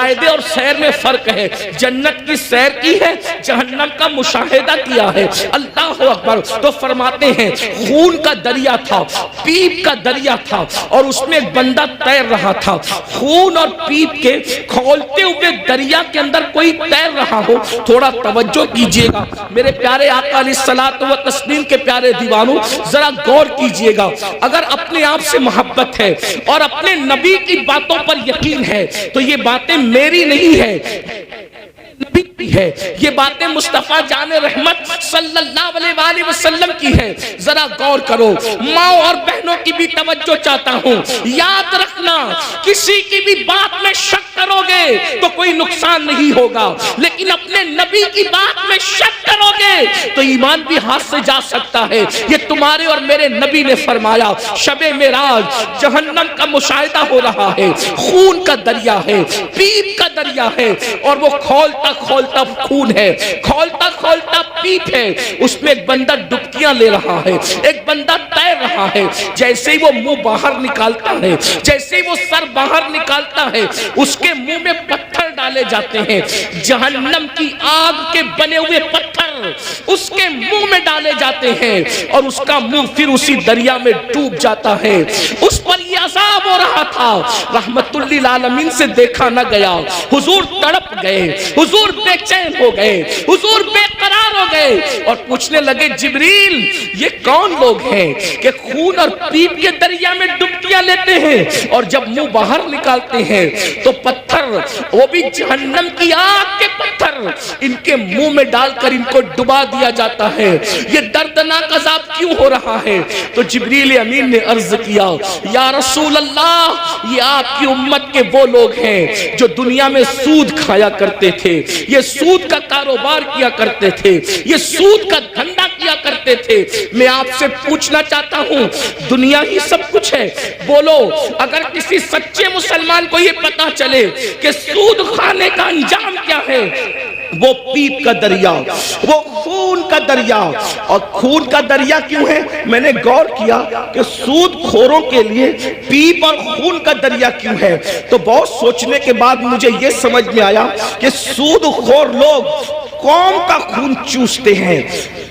مشاہدے اور سیر میں فرق ہے. جنت کی سیر کی ہے, جہنم کا مشاہدہ کیا ہے. اللہ اکبر. تو فرماتے ہیں خون کا دریا تھا, پیپ کا دریا تھا, اور اس میں ایک بندہ تیر رہا تھا. خون اور پیپ کے کھولتے ہوئے دریا کے اندر کوئی تیر رہا ہو, تھوڑا توجہ کیجئے گا میرے پیارے آقا علیہ الصلوۃ والتسلیم کے پیارے دیوانوں, ذرا غور کیجئے گا. اگر اپنے آپ سے محبت ہے اور اپنے نبی کی باتوں پر یقین ہے تو یہ باتیں میری نہیں ہے, نبی کی ہے. یہ باتیں مصطفیٰ جان رحمت صلی اللہ علیہ وآلہ وسلم کی ہے. ذرا غور کرو. ماں اور بہنوں کی بھی توجہ چاہتا ہوں. یاد رکھنا, کسی کی بھی بات میں شک کرو گے تو کوئی نقصان نہیں ہوگا, لیکن اپنے نبی کی بات میں شک کرو گے تو ایمان بھی ہاتھ سے جا سکتا ہے. یہ تمہارے اور میرے نبی نے فرمایا. شب معراج جہنم کا مشاہدہ ہو رہا ہے, خون کا دریا ہے, پیپ کا دریا ہے, اور وہ کھولتا کھولتا خون ہے, کھولتا کھولتا پیپ ہے. اس میں ایک بندہ ڈبکیاں لے رہا ہے, ایک بندہ تیر رہا ہے. جیسے ہی وہ منہ باہر نکالتا ہے, جیسے ہی وہ سر باہر نکالتا ہے, اس کے منہ میں پتھر ڈالے جاتے ہیں. جہنم کی آگ کے بنے ہوئے پتھر اس کے منہ میں ڈالے جاتے ہیں, اور اس کا منہ پھر اسی دریا میں ڈوب جاتا ہے. اس پر یہ عذاب ہو رہا تھا, رحمت للعالمین سے دیکھا نہ گیا. حضور تڑپ گئے, حضور بے چین ہو گئے, حضور بے قرار ہو گئے, اور پوچھنے لگے جبریل یہ کون لوگ ہیں کہ خون اور پیپ کے دریا میں ڈبکیاں لیتے ہیں, اور جب منہ باہر نکالتے ہیں تو پتھر, وہ بھی جہنم کی آگ کے پتھر, ان کے منہ میں ڈال کر ان کو ڈبا دیا جاتا ہے. یہ دردناک عذاب کیوں ہو رہا ہے؟ تو جبریل امین نے عرض کیا یا رسول اللہ, یہ آپ کی امت کے وہ لوگ ہیں جو دنیا میں سود کھایا کرتے تھے, یہ سود کا کاروبار کیا کرتے تھے, یہ سود کا دھندا کیا کرتے تھے. میں آپ سے پوچھنا چاہتا ہوں, دنیا ہی سب کچھ ہے, بولو اگر کسی سچے مسلمان کو یہ پتا چلے کہ سود کھانے کا انجام کیا ہے, وہ پیپ کا دریا, وہ خون کا دریا. اور خون کا دریا کیوں ہے؟ میں نے غور کیا کہ سود خوروں کے لیے پیپ اور خون کا دریا کیوں ہے. تو بہت سوچنے کے بعد مجھے یہ سمجھ میں آیا کہ سود خور لوگ قوم کا خون چوستے ہیں,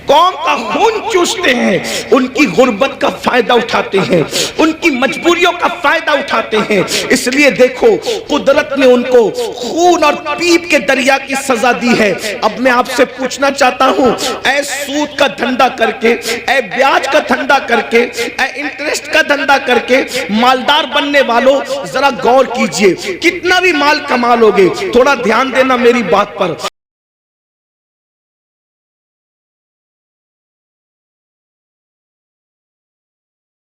قوم کا خون چوستے ہیں, ان کی غربت کا فائدہ اٹھاتے ہیں, ان کی مجبوریوں کا فائدہ اٹھاتے ہیں. اس لیے دیکھو قدرت نے ان کو خون اور پیپ کے دریا کی سزا دی ہے. اب میں آپ سے پوچھنا چاہتا ہوں, اے سود کا دھندا کر کے, اے بیاج کا دھندا کر کے, اے انٹرسٹ کا دھندا کر کے مالدار بننے والوں, ذرا غور کیجئے, کتنا بھی مال کما لوگے, تھوڑا دھیان دینا میری بات پر,